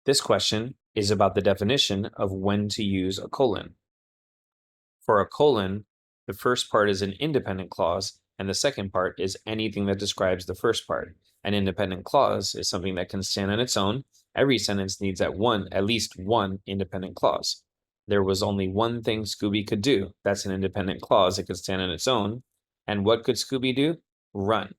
This question is about the definition of when to use a colon. For a colon, the first part is an independent clause, and the second part is anything that describes the first part. An independent clause is something that can stand on its own. Every sentence needs at least one independent clause. There was only one thing Scooby could do. That's an independent clause. It could stand on its own. And what could Scooby do? Run.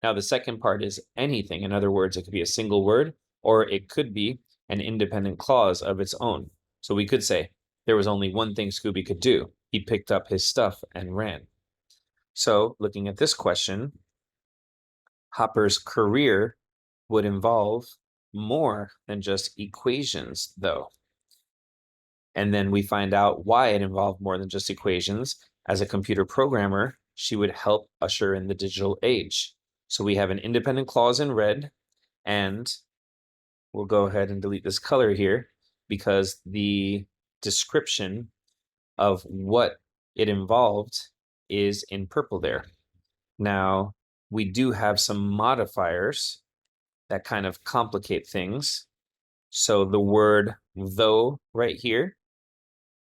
Now, the second part is anything. In other words, it could be a single word, or it could be an independent clause of its own. So we could say, there was only one thing Scooby could do. He picked up his stuff and ran. So looking at this question, Hopper's career would involve more than just equations, though. And then we find out why it involved more than just equations. As a computer programmer, she would help usher in the digital age. So we have an independent clause in red, and we'll go ahead and delete this color here because the description of what it involved is in purple there. Now, we do have some modifiers that kind of complicate things. So the word though right here,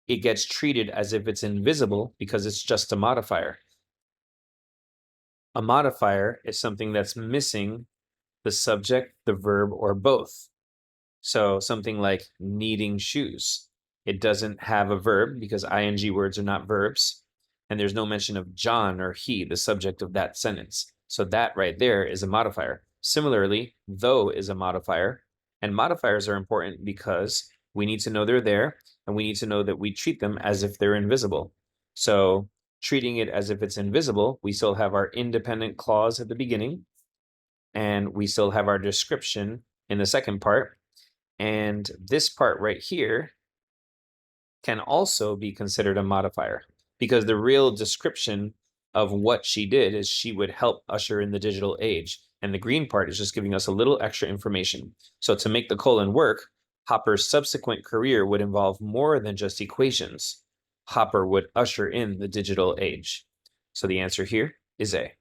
it gets treated as if it's invisible because it's just a modifier. A modifier is something that's missing the subject, the verb, or both. So something like needing shoes. It doesn't have a verb because ing words are not verbs. And there's no mention of John or he, the subject of that sentence. So that right there is a modifier. Similarly, though is a modifier. And modifiers are important because we need to know they're there, and we need to know that we treat them as if they're invisible. So treating it as if it's invisible, we still have our independent clause at the beginning, and we still have our description in the second part. And this part right here can also be considered a modifier because the real description of what she did is she would help usher in the digital age. And the green part is just giving us a little extra information. So to make the colon work, Hopper's subsequent career would involve more than just equations. Hopper would usher in the digital age. So the answer here is A.